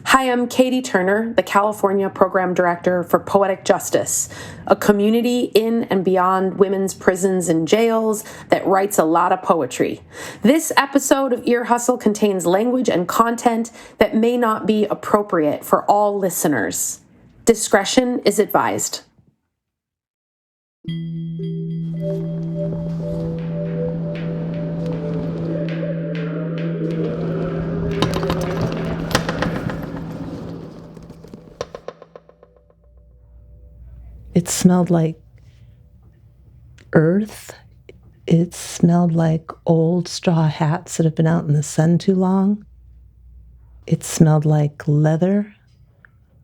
Hi, I'm Katie Turner, the California Program Director for Poetic Justice, a community in and beyond women's prisons and jails that writes a lot of poetry. This episode of Ear Hustle contains language and content that may not be appropriate for all listeners. Discretion is advised. It smelled like earth. It smelled like old straw hats that have been out in the sun too long. It smelled like leather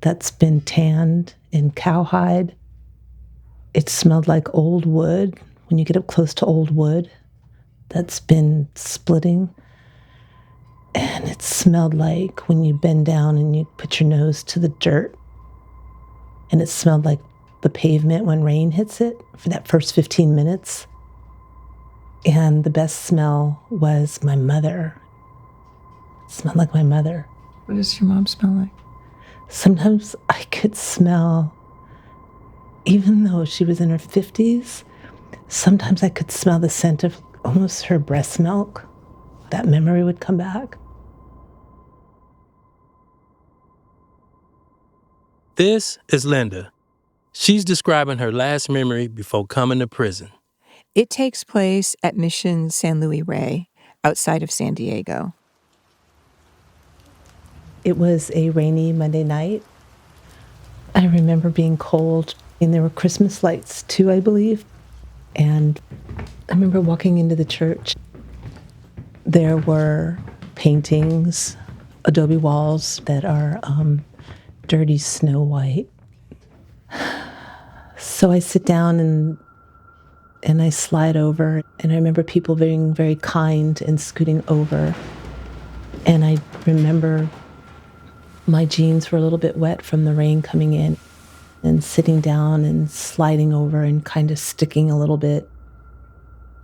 that's been tanned in cowhide. It smelled like old wood, when you get up close to old wood that's been splitting. And it smelled like when you bend down and you put your nose to the dirt. And it smelled like the pavement when rain hits it for that first 15 minutes. And the best smell was my mother. It smelled like my mother. What does your mom smell like? Sometimes I could smell, even though she was in her 50s, sometimes I could smell the scent of almost her breast milk. That memory would come back. This is Linda. She's describing her last memory before coming to prison. It takes place at Mission San Luis Rey, outside of San Diego. It was a rainy Monday night. I remember being cold, and there were Christmas lights too, I believe. And I remember walking into the church. There were paintings, adobe walls that are dirty snow white. So I sit down and I slide over, and I remember people being very kind and scooting over. And I remember my jeans were a little bit wet from the rain coming in, and sitting down and sliding over and kind of sticking a little bit.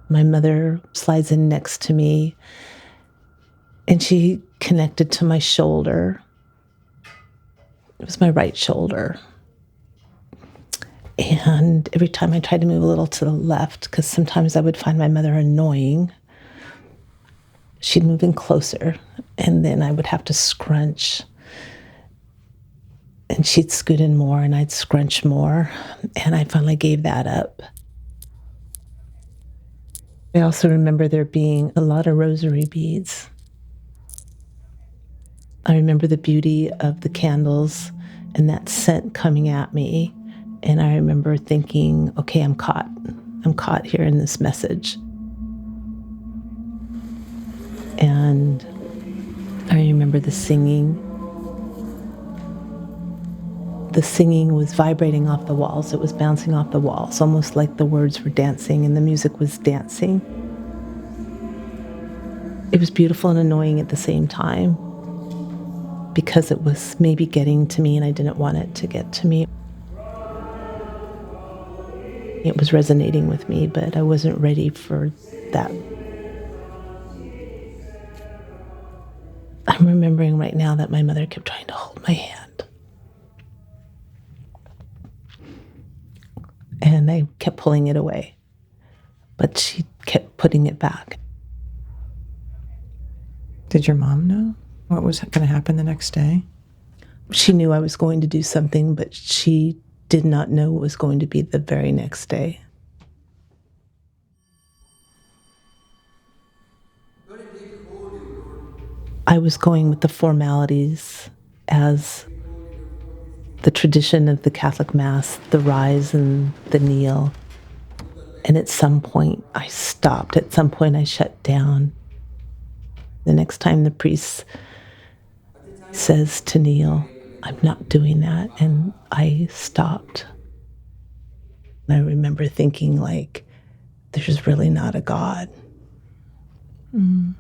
My mother slides in next to me, and she connected to my shoulder. It was my right shoulder. And every time I tried to move a little to the left, because sometimes I would find my mother annoying, she'd move in closer, and then I would have to scrunch. And she'd scoot in more, and I'd scrunch more, and I finally gave that up. I also remember there being a lot of rosary beads. I remember the beauty of the candles and that scent coming at me. And I remember thinking, okay, I'm caught. I'm caught here in this message. And I remember the singing. The singing was vibrating off the walls. It was bouncing off the walls, almost like the words were dancing and the music was dancing. It was beautiful and annoying at the same time, because it was maybe getting to me and I didn't want it to get to me. It was resonating with me, but I wasn't ready for that. I'm remembering right now that my mother kept trying to hold my hand. And I kept pulling it away, but she kept putting it back. Did your mom know what was going to happen the next day? She knew I was going to do something, but she did not know what was going to be the very next day. I was going with the formalities as the tradition of the Catholic Mass, the rise and the kneel. And at some point, I stopped. At some point, I shut down. The next time the priest says to kneel, I'm not doing that. And I stopped. And I remember thinking, like, there's really not a God. Mm.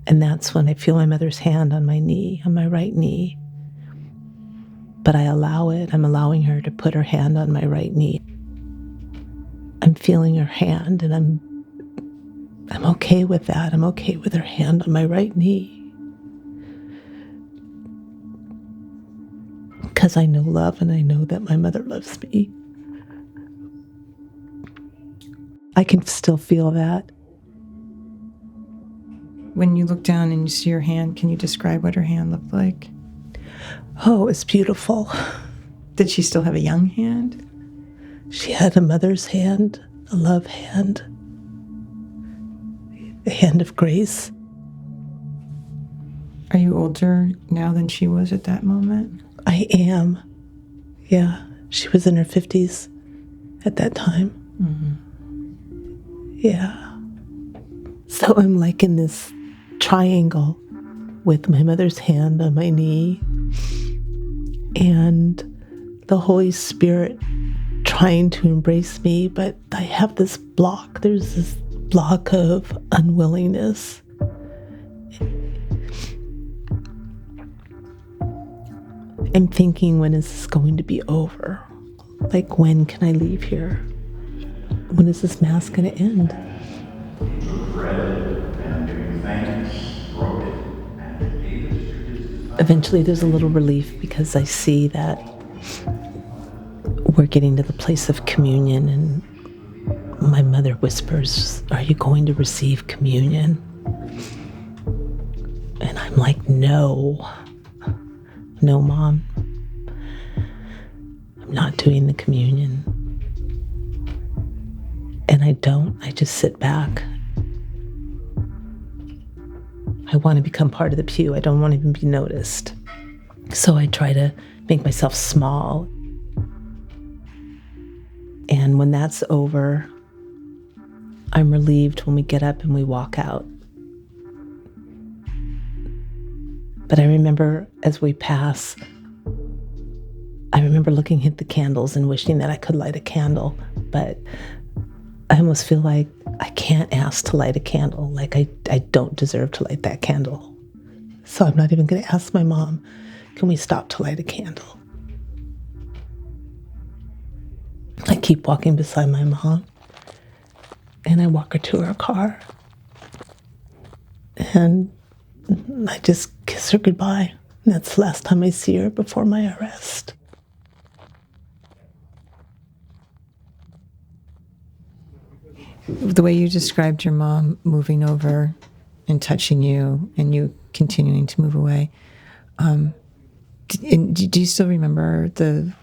And that's when I feel my mother's hand on my knee, on my right knee. But I allow it. I'm allowing her to put her hand on my right knee. I'm feeling her hand, and I'm okay with that. I'm okay with her hand on my right knee. because I know love and I know that my mother loves me. I can still feel that. When you look down and you see her hand, can you describe what her hand looked like? Oh, it's beautiful. Did she still have a young hand? She had a mother's hand, a love hand, a hand of grace. Are you older now than she was at that moment? I am. Yeah, she was in her 50s at that time. Yeah. So I'm like in this triangle with my mother's hand on my knee and the Holy Spirit trying to embrace me, but I have this block. There's this block of unwillingness. I'm thinking, when is this going to be over? Like, when can I leave here? When is this mass going to end? Eventually there's a little relief because I see that we're getting to the place of communion, and my mother whispers, "Are you going to receive communion?" And I'm like, no, Mom. I'm not doing the communion. And I just sit back. I want to become part of the pew. I don't want to even be noticed. So I try to make myself small. And when that's over, I'm relieved when we get up and we walk out. But I remember as we pass, I remember looking at the candles and wishing that I could light a candle. But I almost feel like I can't ask to light a candle. Like I don't deserve to light that candle. So I'm not even going to ask my mom, can we stop to light a candle? I keep walking beside my mom, and I walk her to her car. And I just kiss her goodbye. And that's the last time I see her before my arrest. The way you described your mom moving over and touching you and you continuing to move away, do you still remember the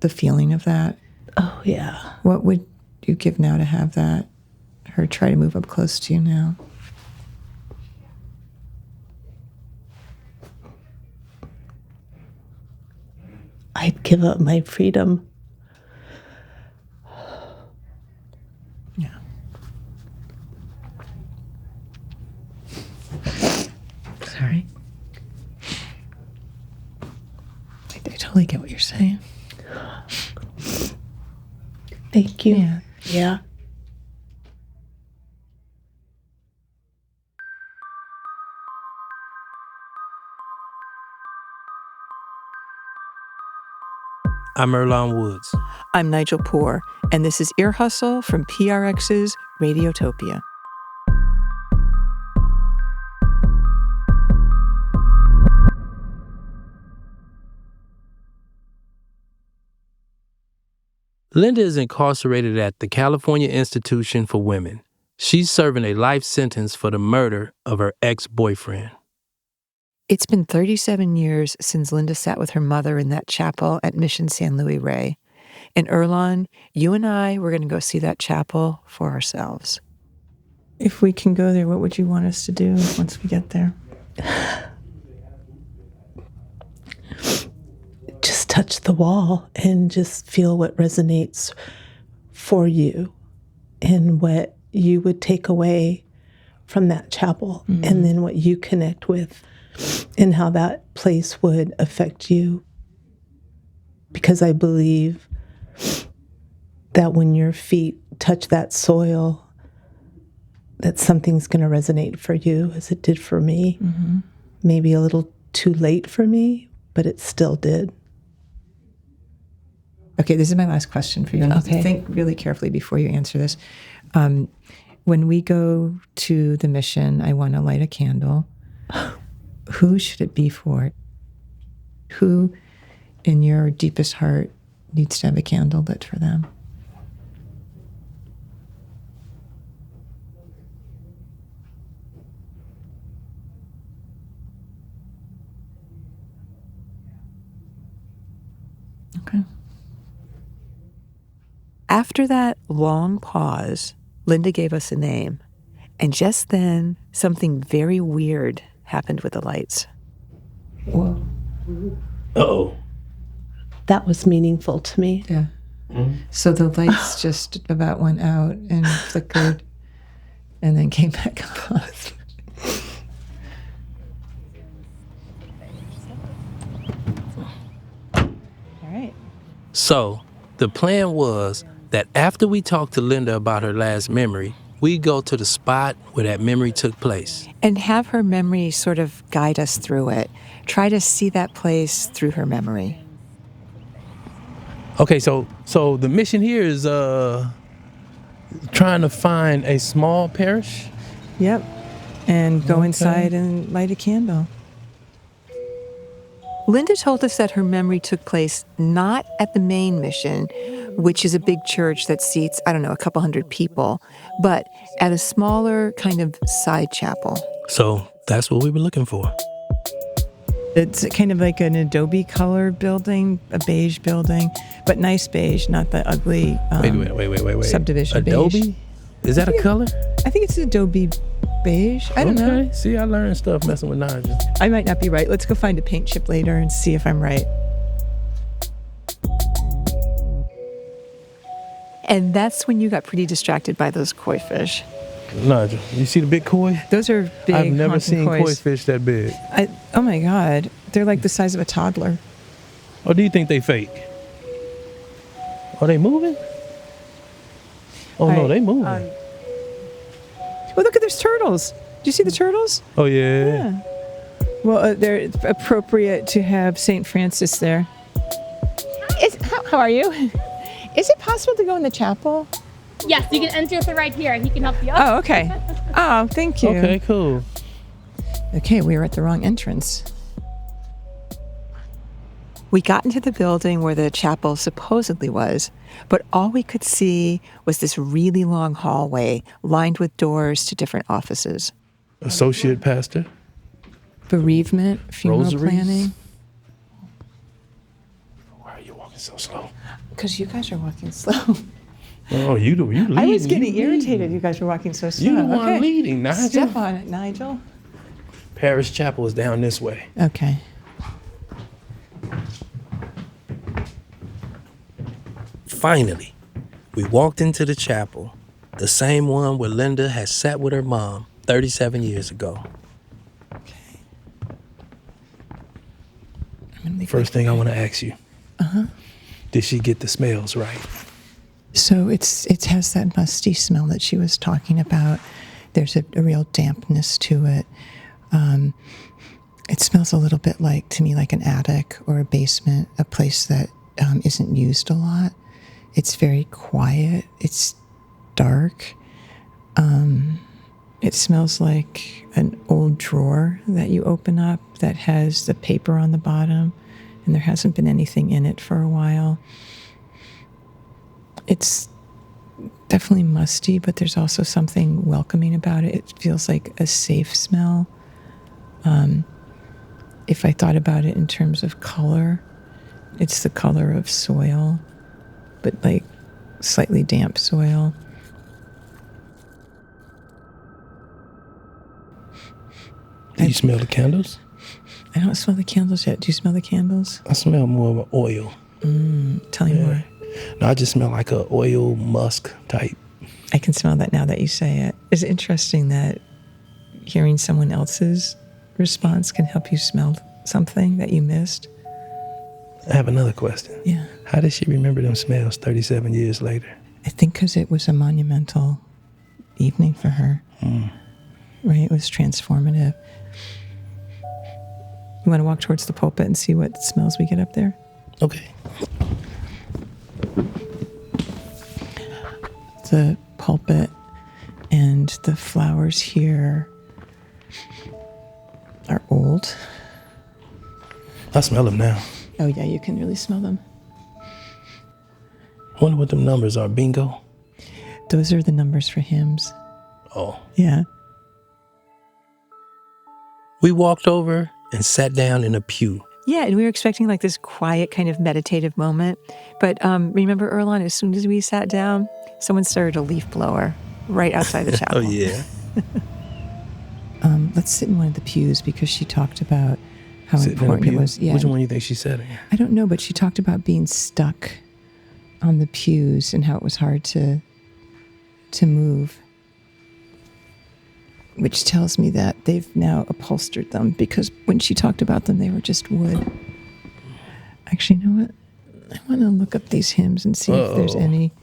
feeling of that? Oh, yeah. What would you give now to have that, her try to move up close to you now? I'd give up my freedom. Yeah. Sorry. I totally get what you're saying. Thank you. Yeah. Yeah. I'm Earlonne Woods. I'm Nigel Poor, and this is Ear Hustle from PRX's Radiotopia. Linda is incarcerated at the California Institution for Women. She's serving a life sentence for the murder of her ex-boyfriend. It's been 37 years since Linda sat with her mother in that chapel at Mission San Luis Rey. And Earlonne, you and I, we're going to go see that chapel for ourselves. If we can go there, what would you want us to do once we get there? Just touch the wall and just feel what resonates for you and what you would take away from that chapel, and then what you connect with and how that place would affect you. Because I believe that when your feet touch that soil, that something's going to resonate for you as it did for me. Maybe a little too late for me, but it still did. Okay, this is my last question for you. Okay. Think really carefully before you answer this. When we go to the mission, I want to light a candle. Who should it be for? Who in your deepest heart needs to have a candle lit for them. Okay. After that long pause, Linda gave us a name. And just then, something very weird happened with the lights. Whoa. Uh-oh. That was meaningful to me. Yeah. So the lights just about went out and flickered and then came back on. All right. So, the plan was that after we talked to Linda about her last memory, we go to the spot where that memory took place. And have her memory sort of guide us through it. Try to see that place through her memory. Okay, so the mission here is trying to find a small parish. Yep. And go inside and light a candle. Linda told us that her memory took place not at the main mission, which is a big church that seats, I don't know, a couple hundred people, but at a smaller kind of side chapel. So that's what we were looking for. It's kind of like an adobe color building, a beige building, but nice beige, not the ugly Wait. subdivision Adobe? beige. Is that a color? I think it's adobe beige. I don't know. See, I learned stuff messing with Nigel. I might not be right. Let's go find a paint chip later and see if I'm right. And that's when you got pretty distracted by those koi fish. Nigel, you see the big koi? Those are big. I've never seen kois. koi fish that big. Oh my God. They're like the size of a toddler. Or do you think they fake? Are they moving? Oh, no, they moving. Well, look at those turtles. Do you see the turtles? Oh, yeah. Well, they're appropriate to have St. Francis there. How are you? Is it possible to go in the chapel? Yes, you can enter with it right here, and he can help you out. Oh, okay. Oh, thank you. Okay, cool. Okay, we were at the wrong entrance. We got into the building where the chapel supposedly was, but all we could see was this really long hallway lined with doors to different offices. Associate pastor. Bereavement, funeral Rosaries. planning. Why are you walking so slow? Because you guys are walking slow. Oh, you leading. I was getting irritated. You guys were walking so slow. You the one leading, Nigel. Step on it, Nigel. Parish chapel is down this way. Okay. Finally, we walked into the chapel, the same one where Linda had sat with her mom 37 years ago. Okay. First thing I want to ask you. Did she get the smells right? So it has that musty smell that she was talking about. There's a real dampness to it. It smells a little bit to me like an attic or a basement, a place that isn't used a lot. It's very quiet. It's dark. It smells like an old drawer that you open up that has the paper on the bottom, and there hasn't been anything in it for a while. It's definitely musty, but there's also something welcoming about it. It feels like a safe smell. If I thought about it in terms of color, it's the color of soil, but like slightly damp soil. Do you smell the candles? I don't smell the candles yet. Do you smell the candles? I smell more of an oil. Tell me more. No, I just smell like a oil musk type. I can smell that now that you say it. It's interesting that hearing someone else's response can help you smell something that you missed. I have another question. Yeah. How does she remember them smells 37 years later? I think because it was a monumental evening for her. Right? It was transformative. You want to walk towards the pulpit and see what smells we get up there? Okay. The pulpit and the flowers here are old. I smell them now. Oh, yeah, you can really smell them. I wonder what them numbers are. Bingo? Those are the numbers for hymns. Oh. Yeah. We walked over and sat down in a pew. Yeah, and we were expecting like this quiet kind of meditative moment. But remember, Earlonne, as soon as we sat down, someone started a leaf blower right outside the chapel. Oh, yeah. Let's sit in one of the pews because she talked about how Sitting in a important it pew? was. Yeah. Which one do you think she said? I don't know, but she talked about being stuck on the pews and how it was hard to move. Which tells me that they've now upholstered them, because when she talked about them, they were just wood. Actually, you know what? I want to look up these hymns and see if there's any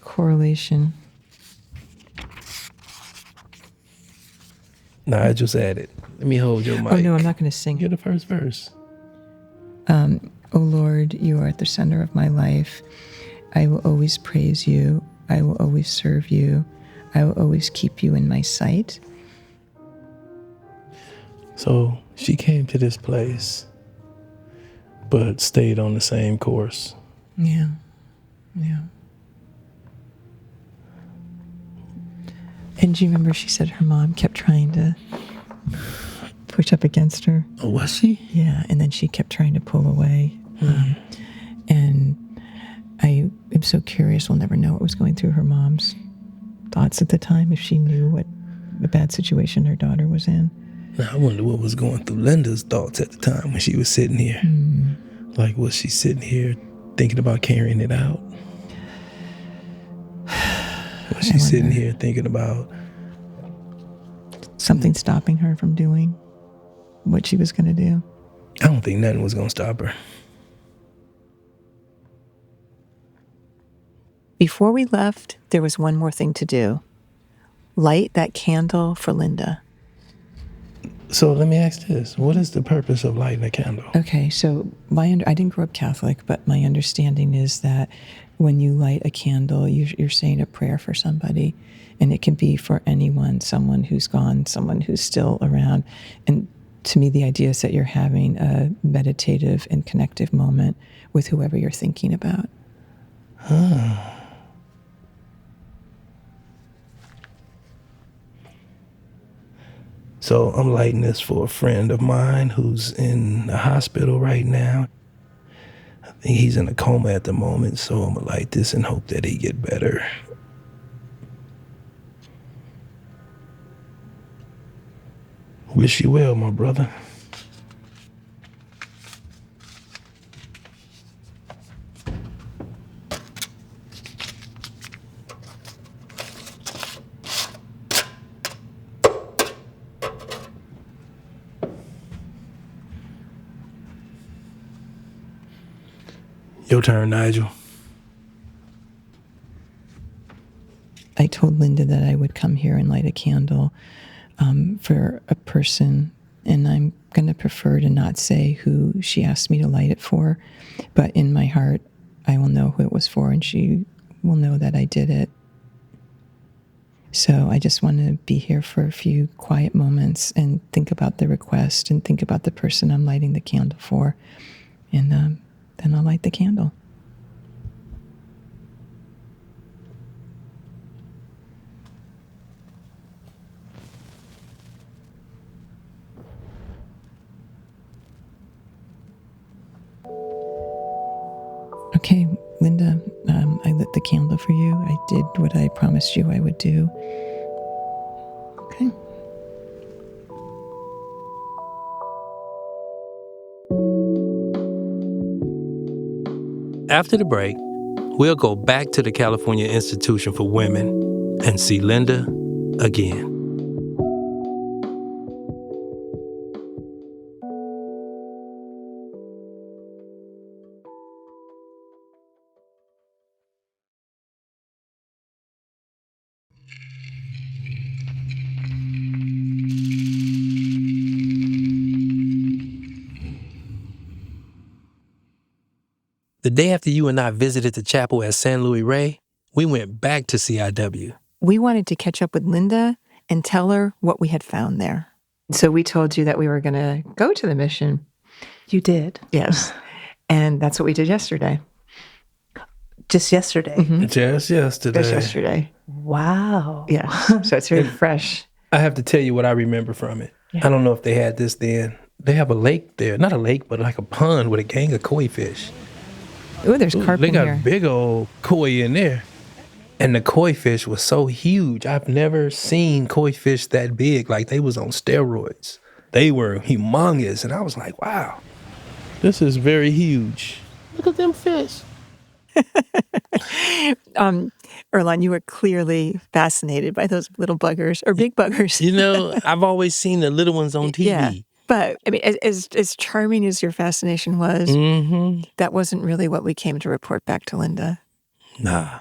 correlation. Nigel said it. Let me hold your mic. Oh, no, I'm not going to sing. You're the first verse. O Lord, you are at the center of my life. I will always praise you. I will always serve you. I will always keep you in my sight. So she came to this place, but stayed on the same course. Yeah. Yeah. And do you remember she said her mom kept trying to push up against her? Oh, was she? Yeah, and then she kept trying to pull away. And I am so curious, we'll never know what was going through her mom's thoughts at the time, if she knew what a bad situation her daughter was in. Now, I wonder what was going through Linda's thoughts at the time when she was sitting here. Like, was she sitting here thinking about carrying it out? Was she sitting here thinking about something stopping her from doing what she was going to do? I don't think nothing was going to stop her. Before we left, there was one more thing to do. Light that candle for Linda. So let me ask this. What is the purpose of lighting a candle? Okay, so I didn't grow up Catholic, but my understanding is that when you light a candle, you're saying a prayer for somebody, and it can be for anyone, someone who's gone, someone who's still around. And to me, the idea is that you're having a meditative and connective moment with whoever you're thinking about. So I'm lighting this for a friend of mine who's in the hospital right now. I think he's in a coma at the moment, so I'm gonna light this and hope that he get better. Wish you well, my brother. Your turn, Nigel. I told Linda that I would come here and light a candle for a person, and I'm going to prefer to not say who she asked me to light it for, but in my heart, I will know who it was for, and she will know that I did it. So I just want to be here for a few quiet moments and think about the request and think about the person I'm lighting the candle for, and then I'll light the candle. Okay, Linda, I lit the candle for you. I did what I promised you I would do. Okay. After the break, we'll go back to the California Institution for Women and see Linda again. The day after you and I visited the chapel at San Luis Rey, we went back to CIW. We wanted to catch up with Linda and tell her what we had found there. So we told you that we were going to go to the mission. You did? Yes. And that's what we did yesterday. Just yesterday? Mm-hmm. Just yesterday. Just yesterday. Wow. Yeah. So it's very fresh. I have to tell you what I remember from it. Yeah. I don't know if they had this then. They have a lake there. Not a lake, but like a pond with a gang of koi fish. Ooh, there's carp They in got here. big old koi in there. And the koi fish was so huge. I've never seen koi fish that big. Like they was on steroids. They were humongous. And I was like, wow, this is very huge. Look at them fish. Earlonne, you were clearly fascinated by those little buggers or big buggers. You know, I've always seen the little ones on TV. Yeah. But I mean, as charming as your fascination was, that wasn't really what we came to report back to Linda. Nah.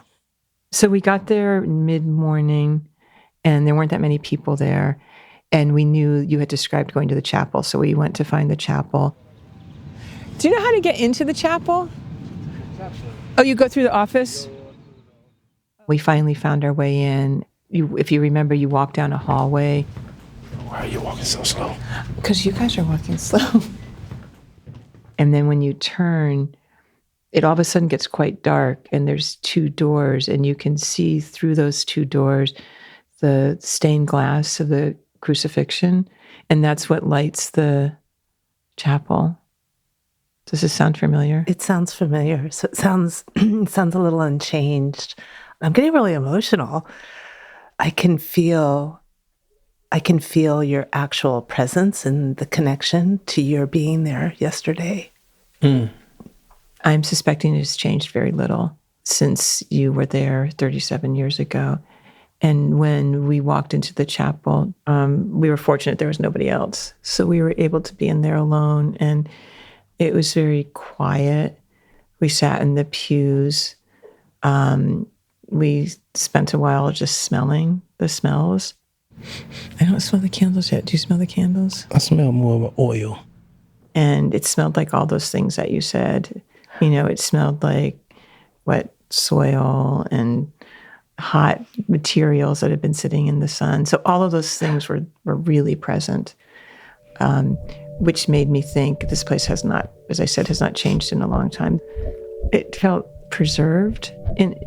So we got there mid-morning, and there weren't that many people there. And we knew you had described going to the chapel, so we went to find the chapel. Do you know how to get into the chapel? Oh, you go through the office? We finally found our way in. If you remember, you walked down a hallway. Why are you walking so slow? Because you guys are walking slow. And then when you turn, it all of a sudden gets quite dark, and there's 2 doors, and you can see through those 2 doors the stained glass of the crucifixion, and that's what lights the chapel. Does this sound familiar? It sounds familiar. So it sounds a little unchanged. I'm getting really emotional. I can feel your actual presence and the connection to your being there yesterday. I'm suspecting it's changed very little since you were there 37 years ago. And when we walked into the chapel, we were fortunate there was nobody else. So we were able to be in there alone, and it was very quiet. We sat in the pews. We spent a while just smelling the smells. I don't smell the candles yet. Do you smell the candles? I smell more of an oil. And it smelled like all those things that you said. You know, it smelled like wet soil and hot materials that had been sitting in the sun. So all of those things were really present, which made me think this place has not, as I said, has not changed in a long time. It felt preserved,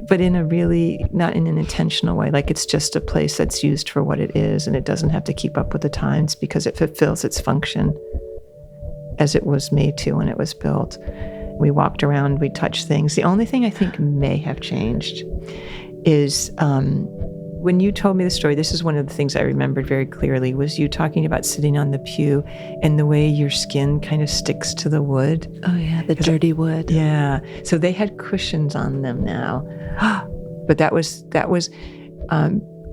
but in a really, not in an intentional way. Like it's just a place that's used for what it is, and it doesn't have to keep up with the times because it fulfills its function as it was made to when it was built. We walked around, we touched things. The only thing I think may have changed is when you told me the story, this is one of the things I remembered very clearly, was you talking about sitting on the pew and the way your skin kind of sticks to the wood. Oh yeah, the dirty wood. Yeah. So they had cushions on them now. But that was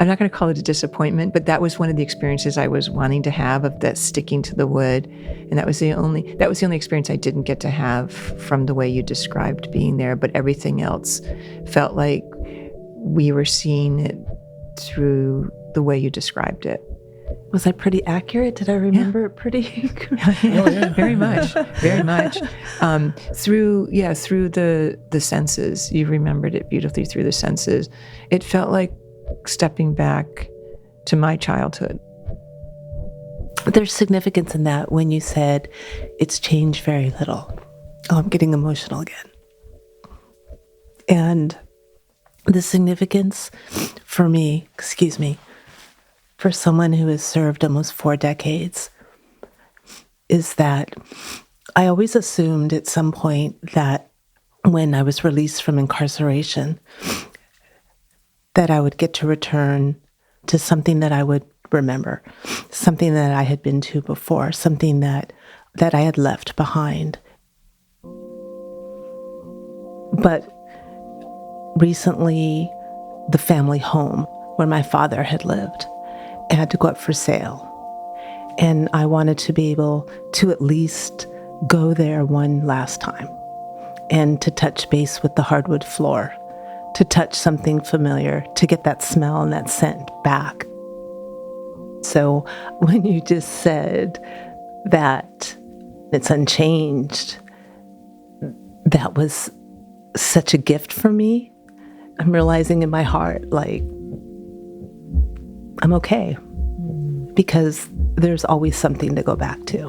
I'm not going to call it a disappointment, but that was one of the experiences I was wanting to have, of that sticking to the wood. And that was the only experience I didn't get to have from the way you described being there. But everything else felt like we were seeing it through the way you described it. Was I pretty accurate? Did I remember it pretty? Very much, very much. Through the senses, you remembered it beautifully through the senses. It felt like stepping back to my childhood. There's significance in that when you said it's changed very little. Oh, I'm getting emotional again. And the significance for me, for someone who has served almost 4 decades, is that I always assumed at some point that when I was released from incarceration, that I would get to return to something that I would remember, something that I had been to before, something that I had left behind. But recently, the family home where my father had lived had to go up for sale. And I wanted to be able to at least go there one last time and to touch base with the hardwood floor, to touch something familiar, to get that smell and that scent back. So when you just said that it's unchanged, that was such a gift for me. I'm realizing in my heart, like, I'm okay, because there's always something to go back to.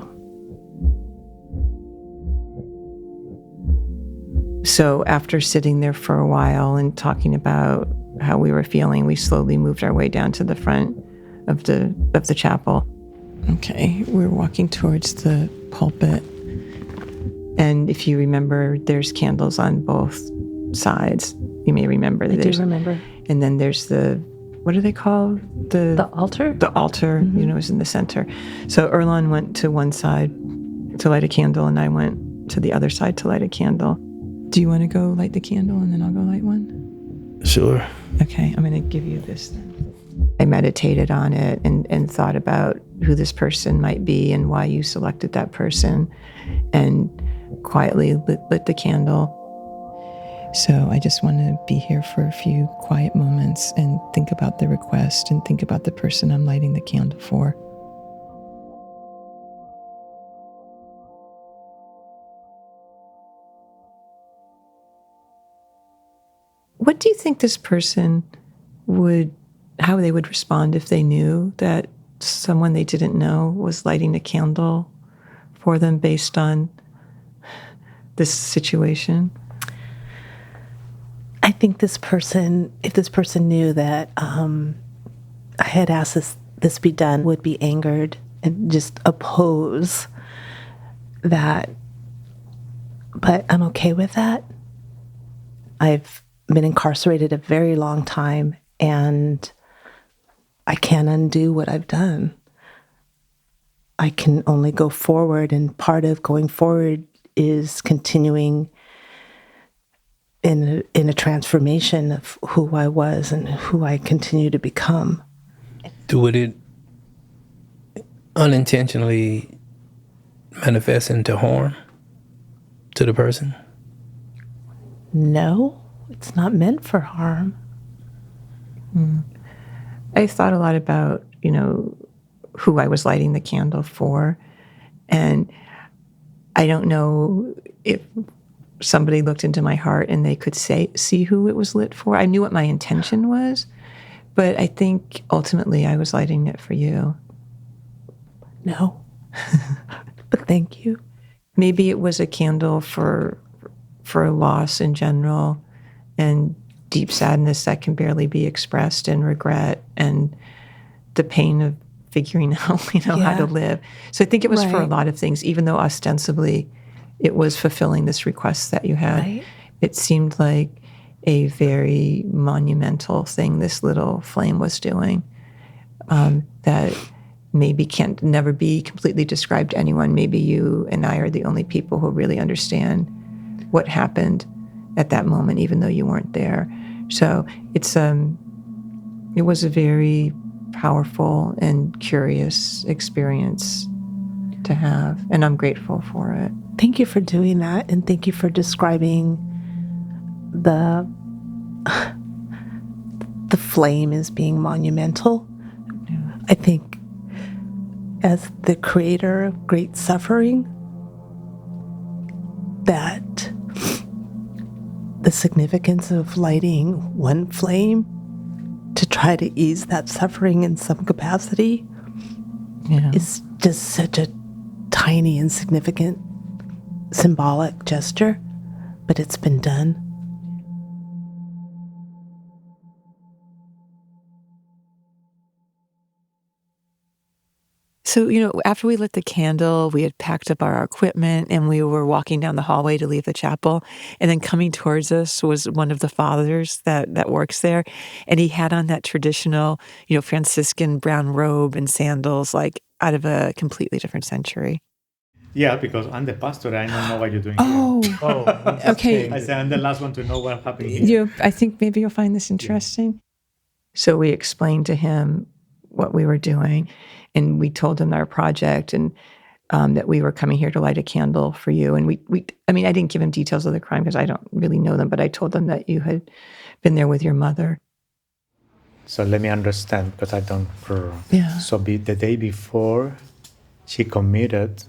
So after sitting there for a while and talking about how we were feeling, we slowly moved our way down to the front of the chapel. Okay, we're walking towards the pulpit. And if you remember, there's candles on both sides. You may remember that. I do remember. And then there's what do they call? The altar? The altar, is in the center. So Earlonne went to one side to light a candle, and I went to the other side to light a candle. Do you want to go light the candle, and then I'll go light one? Sure. Okay, I'm going to give you this then. I meditated on it and thought about who this person might be and why you selected that person, and quietly lit the candle. So I just want to be here for a few quiet moments and think about the request and think about the person I'm lighting the candle for. What do you think this person how they would respond if they knew that someone they didn't know was lighting a candle for them based on this situation? I think if this person knew that I had asked this be done, would be angered and just oppose that. But I'm okay with that. I've been incarcerated a very long time, and I can't undo what I've done. I can only go forward, and part of going forward is continuing in a transformation of who I was and who I continue to become. Would it unintentionally manifest into harm to the person? No, it's not meant for harm. I thought a lot about, who I was lighting the candle for. And I don't know if somebody looked into my heart and they could see who it was lit for. I knew what my intention was, but I think ultimately I was lighting it for you. No, but thank you. Maybe it was a candle for loss in general and deep sadness that can barely be expressed, and regret and the pain of figuring out, how to live. So I think it was for a lot of things, even though ostensibly it was fulfilling this request that you had. Right. It seemed like a very monumental thing this little flame was doing, that maybe can't never be completely described to anyone. Maybe you and I are the only people who really understand what happened at that moment, even though you weren't there. So it was a very powerful and curious experience to have, and I'm grateful for it. Thank you for doing that, and thank you for describing the flame as being monumental. Yeah. I think as the creator of great suffering, that the significance of lighting one flame to try to ease that suffering in some capacity is just such a tiny, insignificant, symbolic gesture, but it's been done. So, after we lit the candle, we had packed up our equipment and we were walking down the hallway to leave the chapel. And then coming towards us was one of the fathers that works there. And he had on that traditional, Franciscan brown robe and sandals, like out of a completely different century. Yeah, because I'm the pastor. I don't know what you're doing here. Okay. I said I'm the last one to know what happened here. I think maybe you'll find this interesting. So we explained to him what we were doing, and we told him our project, and that we were coming here to light a candle for you. And I didn't give him details of the crime because I don't really know them, but I told them that you had been there with your mother. So let me understand, because I don't. Yeah. So the day before she committed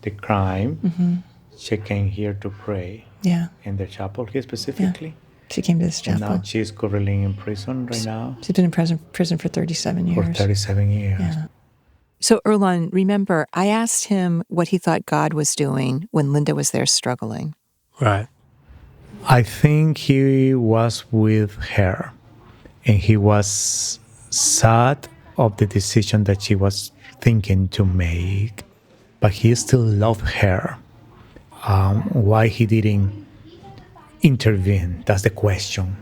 the crime, she came here to pray. Yeah. In the chapel here specifically. Yeah. She came to this chapel. And now she's currently in prison right now. She's been in prison for 37 years. For 37 years. Yeah. So Earlonne, remember, I asked him what he thought God was doing when Linda was there struggling. Right. I think he was with her, and he was sad of the decision that she was thinking to make, but he still loved her. Why he didn't intervene? That's the question.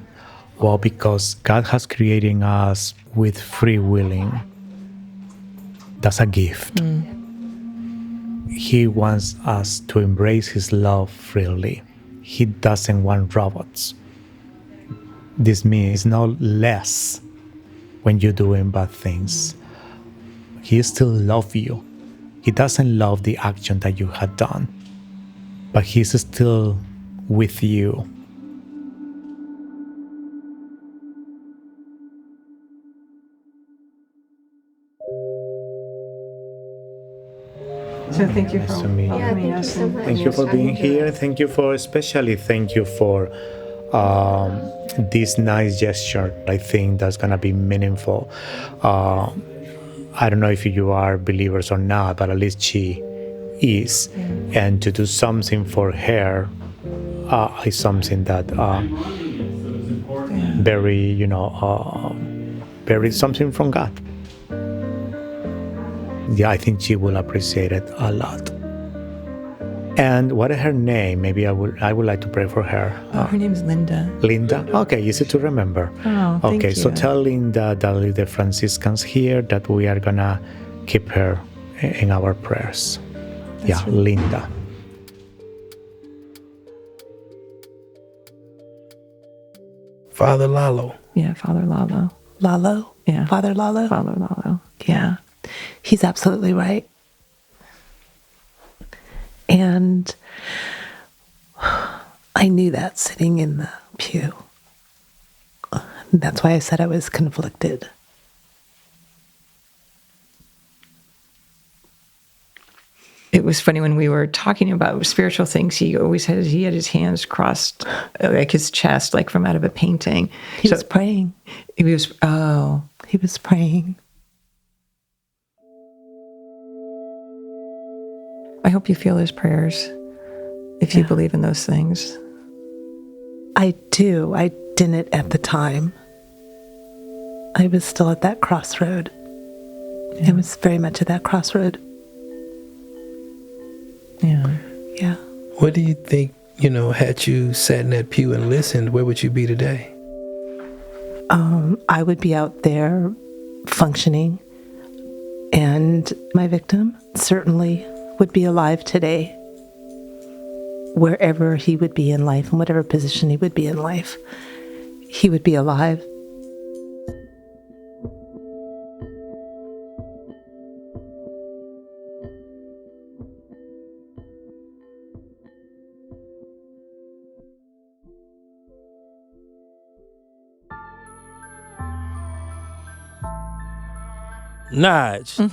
Well, because God has created us with free willing. That's a gift. He wants us to embrace his love freely. He doesn't want robots. This means no less when you're doing bad things. He still loves you. He doesn't love the action that you had done, but he's still with you. So thank you for Nice to meet you. welcoming us. so much. Thank you for being here. Thank you for this nice gesture. I think that's gonna be meaningful. I don't know if you are believers or not, but at least she is. And to do something for her is something that very, very something from God. Yeah, I think she will appreciate it a lot. And what is her name? Maybe I would like to pray for her. Her name's Linda. Linda? Okay, easy to remember. Oh, thank okay, so you. tell Linda that the Franciscans here that we are gonna keep her in our prayers. That's right. Linda. Father Lalo. Yeah, Father Lalo. Lalo? Yeah. Father Lalo? Father Lalo. Yeah. He's absolutely right. And I knew that sitting in the pew. That's why I said I was conflicted. It was funny when we were talking about spiritual things. He had his hands crossed, like his chest, like from out of a painting. He was praying. He was praying. I hope you feel his prayers if you believe in those things. I do. I didn't at the time. I was still at that crossroad. I was very much at that crossroad. Yeah. Yeah. What do you think, had you sat in that pew and listened, where would you be today? I would be out there functioning, and my victim certainly would be alive today, wherever he would be in life, in whatever position he would be in life, he would be alive. Nige,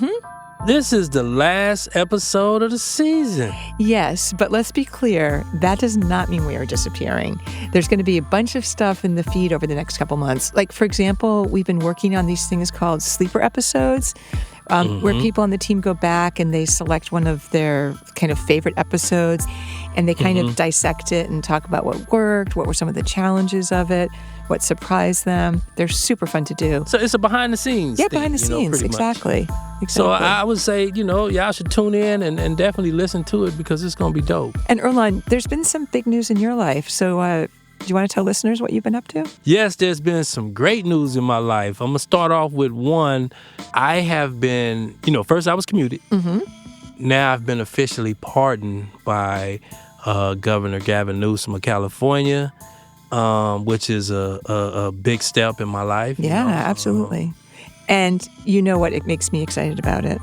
this is the last episode of the season. Yes, but let's be clear, that does not mean we are disappearing. There's going to be a bunch of stuff in the feed over the next couple months. Like, for example, we've been working on these things called sleeper episodes, where people on the team go back and they select one of their kind of favorite episodes, and they kind of dissect it and talk about what worked, what were some of the challenges of it, what surprised them. They're super fun to do. So it's a behind the scenes Yeah, thing, behind the scenes, exactly. So I would say, y'all should tune in and definitely listen to it because it's going to be dope. And Earlonne, there's been some big news in your life. So do you want to tell listeners what you've been up to? Yes, there's been some great news in my life. I'm going to start off with one. I have been, first I was commuted. Now I've been officially pardoned by Governor Gavin Newsom of California, which is a big step in my life. Yeah, absolutely. And you know what? It makes me excited about it.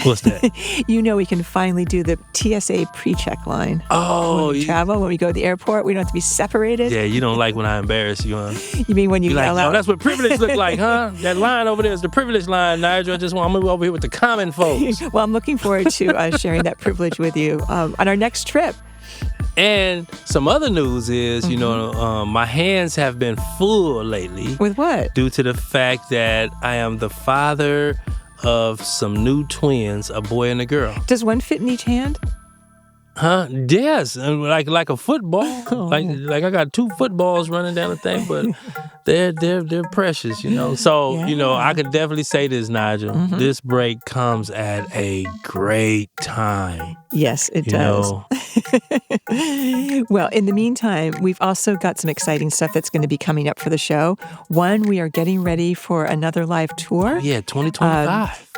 What's that? We can finally do the TSA pre-check line. Oh, when we travel, when we go to the airport, we don't have to be separated. Yeah, you don't like when I embarrass you, huh? You mean when you yell out? Oh, that's what privilege look like, huh? That line over there is the privilege line, Nigel. I just want to move over here with the common folks. Well, I'm looking forward to sharing that privilege with you on our next trip. And some other news is, my hands have been full lately. With what? Due to the fact that I am the father of some new twins, a boy and a girl. Does one fit in each hand? Huh? Yes, and like a football. Like I got 2 footballs running down the thing, but they're precious, So I could definitely say this, Nigel. Mm-hmm. This break comes at a great time. Yes, it does. Well, in the meantime, we've also got some exciting stuff that's going to be coming up for the show. One, we are getting ready for another live tour. Yeah, 2025.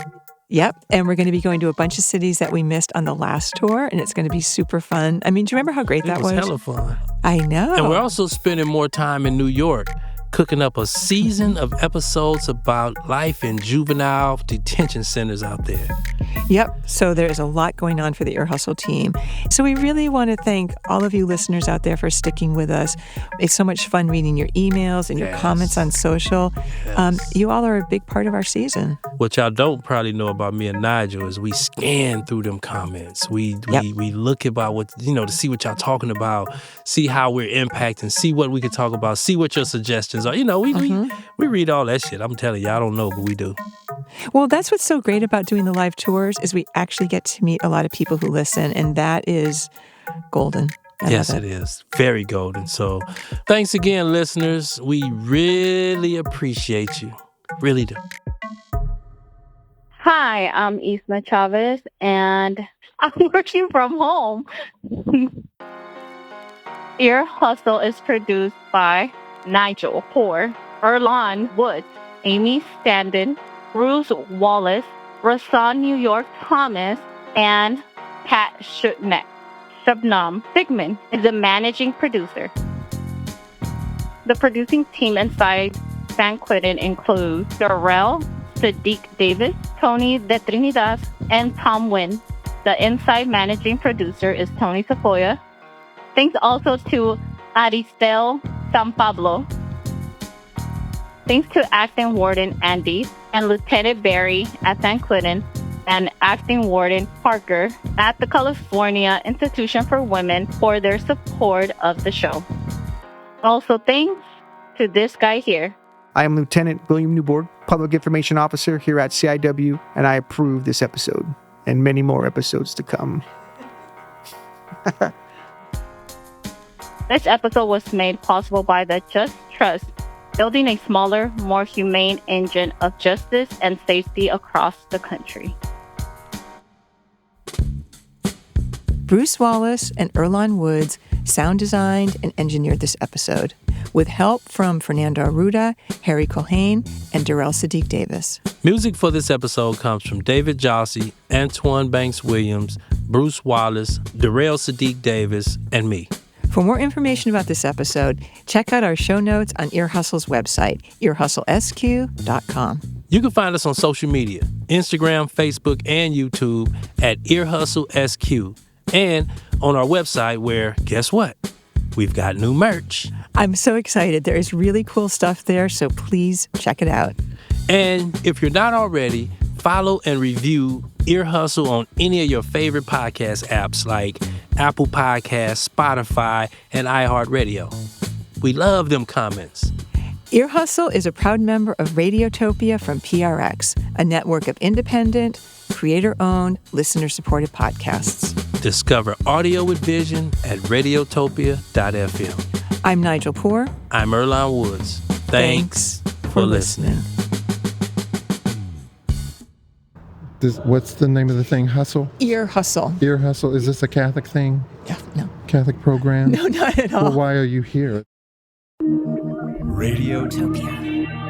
Yep, and we're going to be going to a bunch of cities that we missed on the last tour, and it's going to be super fun. I mean, do you remember how great that was? It was hella fun. I know. And we're also spending more time in New York, cooking up a season of episodes about life in juvenile detention centers out there. Yep, so there's a lot going on for the Ear Hustle team. So we really want to thank all of you listeners out there for sticking with us. It's so much fun reading your emails and your comments on social. You all are a big part of our season. What y'all don't probably know about me and Nigel is we scan through them comments. We look about what, to see what y'all talking about, see how we're impacting, see what we can talk about, see what your suggestions are. We read all that shit. I'm telling you, I don't know, but we do. Well, that's what's so great about doing the live tours is we actually get to meet a lot of people who listen, and that is golden. Yes, it is. Very golden. So thanks again, listeners. We really appreciate you. Really do. Hi, I'm Isma Chavez, and I'm working from home. Ear Hustle is produced by Nigel and Earlonne Woods, Amy Standen, Cruz Wallace, Rasan New York Thomas, and Pat Shutnek. Shabnam Sigmund is the managing producer. The producing team inside San Quentin includes Darrell, Sadiq Davis, Tony De Trinidad, and Tom Wynn. The inside managing producer is Tony Tafoya. Thanks also to Aristel San Pablo. Thanks to Acting Warden Andy and Lieutenant Barry at San Quentin and Acting Warden Parker at the California Institution for Women for their support of the show. Also, thanks to this guy here. I am Lieutenant William Newborg, Public Information Officer here at CIW, and I approve this episode and many more episodes to come. This episode was made possible by the Just Trust, building a smaller, more humane engine of justice and safety across the country. Bruce Wallace and Earlonne Woods sound designed and engineered this episode, with help from Fernando Arruda, Harry Culhane, and Darrell Sadiq Davis. Music for this episode comes from David Jossie, Antoine Banks Williams, Bruce Wallace, Darrell Sadiq Davis, and me. For more information about this episode, check out our show notes on Ear Hustle's website, earhustlesq.com. You can find us on social media, Instagram, Facebook, and YouTube at Ear Hustle SQ, and on our website where, guess what? We've got new merch. I'm so excited. There is really cool stuff there, so please check it out. And if you're not already, follow and review Ear Hustle on any of your favorite podcast apps like Apple Podcasts, Spotify, and iHeartRadio. We love them comments. Ear Hustle is a proud member of Radiotopia from PRX, a network of independent, creator-owned, listener-supported podcasts. Discover audio with vision at radiotopia.fm. I'm Nigel Poor. I'm Earlonne Woods. Thanks for listening. What's the name of the thing? Hustle? Ear Hustle. Ear Hustle. Is this a Catholic thing? No. Catholic program? No, not at all. Well, why are you here? Radiotopia.